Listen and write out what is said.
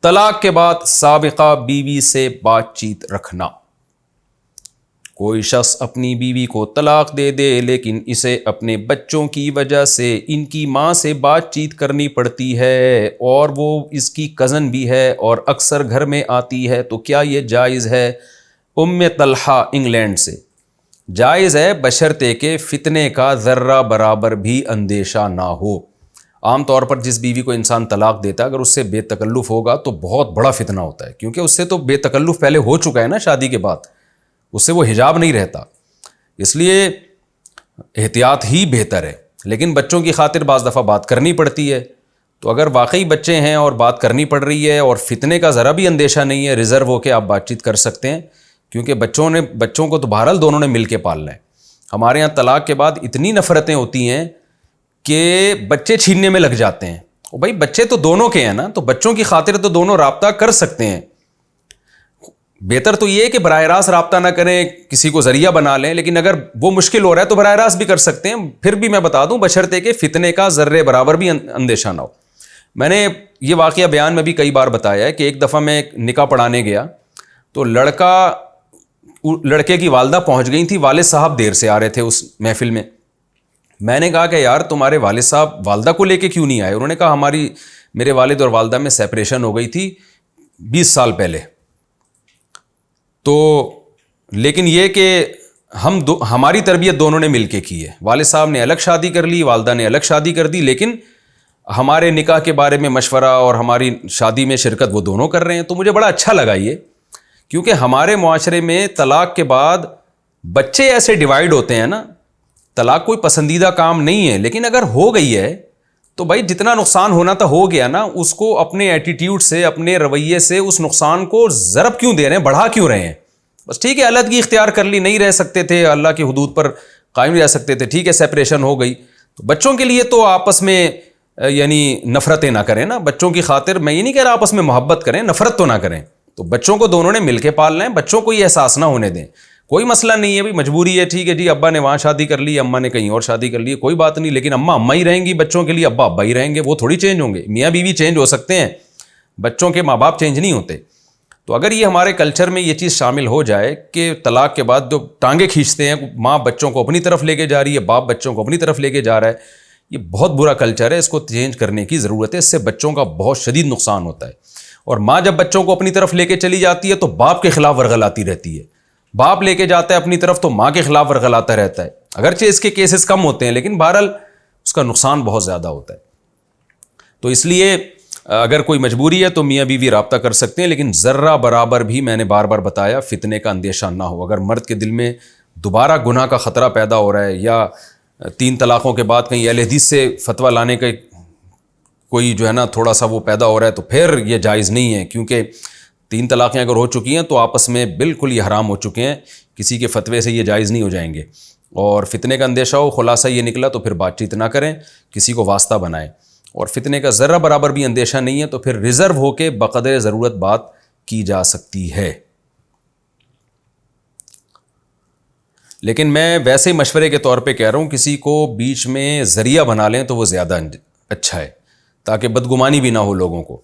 طلاق کے بعد سابقہ بیوی سے بات چیت رکھنا. کوئی شخص اپنی بیوی کو طلاق دے دے لیکن اسے اپنے بچوں کی وجہ سے ان کی ماں سے بات چیت کرنی پڑتی ہے اور وہ اس کی کزن بھی ہے اور اکثر گھر میں آتی ہے، تو کیا یہ جائز ہے؟ طلحہ انگلینڈ سے. جائز ہے بشرطے کہ فتنے کا ذرہ برابر بھی اندیشہ نہ ہو. عام طور پر جس بیوی کو انسان طلاق دیتا ہے اگر اس سے بے تکلف ہوگا تو بہت بڑا فتنہ ہوتا ہے، کیونکہ اس سے تو بے تکلف پہلے ہو چکا ہے نا شادی کے بعد، اس سے وہ حجاب نہیں رہتا، اس لیے احتیاط ہی بہتر ہے. لیکن بچوں کی خاطر بعض دفعہ بات کرنی پڑتی ہے، تو اگر واقعی بچے ہیں اور بات کرنی پڑ رہی ہے اور فتنے کا ذرا بھی اندیشہ نہیں ہے، ریزرو ہو کے آپ بات چیت کر سکتے ہیں، کیونکہ بچوں کو تو بہرحال دونوں نے مل کے پالنا ہے. ہمارے ہاں طلاق کے بعد اتنی نفرتیں ہوتی ہیں کہ بچے چھیننے میں لگ جاتے ہیں. بھائی بچے تو دونوں کے ہیں نا، تو بچوں کی خاطر تو دونوں رابطہ کر سکتے ہیں. بہتر تو یہ ہے کہ براہ راست رابطہ نہ کریں، کسی کو ذریعہ بنا لیں، لیکن اگر وہ مشکل ہو رہا ہے تو براہ راست بھی کر سکتے ہیں. پھر بھی میں بتا دوں بشرطے کہ فتنے کا ذرے برابر بھی اندیشہ نہ ہو. میں نے یہ واقعہ بیان میں بھی کئی بار بتایا ہے کہ ایک دفعہ میں نکاح پڑھانے گیا تو لڑکے کی والدہ پہنچ گئی تھی، والد صاحب دیر سے آ رہے تھے اس محفل میں. میں نے کہا کہ یار تمہارے والد صاحب والدہ کو لے کے کیوں نہیں آئے؟ انہوں نے کہا میرے والد اور والدہ میں سیپریشن ہو گئی تھی 20 سال پہلے، تو لیکن یہ کہ ہماری تربیت دونوں نے مل کے کی ہے. والد صاحب نے الگ شادی کر لی، والدہ نے الگ شادی کر دی، لیکن ہمارے نکاح کے بارے میں مشورہ اور ہماری شادی میں شرکت وہ دونوں کر رہے ہیں. تو مجھے بڑا اچھا لگا یہ، کیونکہ ہمارے معاشرے میں طلاق کے بعد بچے ایسے ڈیوائیڈ ہوتے ہیں نا. طلاق کوئی پسندیدہ کام نہیں ہے، لیکن اگر ہو گئی ہے تو بھائی جتنا نقصان ہونا تھا ہو گیا نا. اس کو اپنے ایٹیٹیوڈ سے، اپنے رویے سے اس نقصان کو ضرب کیوں دے رہے ہیں، بڑھا کیوں رہے ہیں؟ بس ٹھیک ہے علیحدگی اختیار کر لی، نہیں رہ سکتے تھے، اللہ کی حدود پر قائم رہ سکتے تھے، ٹھیک ہے سیپریشن ہو گئی. تو بچوں کے لیے تو آپس میں یعنی نفرتیں نہ کریں نا. بچوں کی خاطر میں یہ نہیں کہہ رہا آپس میں محبت کریں، نفرت تو نہ کریں. تو بچوں کو دونوں نے مل کے پالنا ہے، بچوں کو یہ احساس نہ ہونے دیں. کوئی مسئلہ نہیں ہے بھائی، مجبوری ہے، ٹھیک ہے جی، ابا نے وہاں شادی کر لی، اماں نے کہیں اور شادی کر لی، کوئی بات نہیں، لیکن اماں ہی رہیں گی بچوں کے لیے، ابا ہی رہیں گے، وہ تھوڑی چینج ہوں گے. میاں بیوی چینج ہو سکتے ہیں، بچوں کے ماں باپ چینج نہیں ہوتے. تو اگر یہ ہمارے کلچر میں یہ چیز شامل ہو جائے کہ طلاق کے بعد جو ٹانگیں کھینچتے ہیں، ماں بچوں کو اپنی طرف لے کے جا رہی ہے، باپ بچوں کو اپنی طرف لے کے جا رہا ہے، یہ بہت برا کلچر ہے. اس کو چینج کرنے کی ضرورت ہے، اس سے بچوں کا بہت شدید نقصان ہوتا ہے. اور ماں جب بچوں کو اپنی طرف لے کے چلی جاتی ہے تو باپ کے خلاف ورغلاتی رہتی ہے، باپ لے کے جاتا ہے اپنی طرف تو ماں کے خلاف ورغلاتا رہتا ہے. اگرچہ اس کے کیسز کم ہوتے ہیں لیکن بہرحال اس کا نقصان بہت زیادہ ہوتا ہے. تو اس لیے اگر کوئی مجبوری ہے تو میاں بیوی رابطہ کر سکتے ہیں، لیکن ذرہ برابر بھی میں نے بار بار بتایا فتنے کا اندیشہ نہ ہو. اگر مرد کے دل میں دوبارہ گناہ کا خطرہ پیدا ہو رہا ہے یا 3 طلاقوں کے بعد کہیں اہل حدیث سے فتویٰ لانے کا کوئی جو ہے نا تھوڑا سا وہ پیدا ہو رہا ہے تو پھر یہ جائز نہیں ہے، کیونکہ 3 طلاقیں اگر ہو چکی ہیں تو آپس میں بالکل یہ حرام ہو چکے ہیں، کسی کے فتوے سے یہ جائز نہیں ہو جائیں گے. اور فتنے کا اندیشہ ہو، خلاصہ یہ نکلا تو پھر بات چیت نہ کریں، کسی کو واسطہ بنائیں. اور فتنے کا ذرہ برابر بھی اندیشہ نہیں ہے تو پھر ریزرو ہو کے بقدر ضرورت بات کی جا سکتی ہے. لیکن میں ویسے مشورے کے طور پہ کہہ رہا ہوں کسی کو بیچ میں ذریعہ بنا لیں تو وہ زیادہ اچھا ہے، تاکہ بدگمانی بھی نہ ہو لوگوں کو.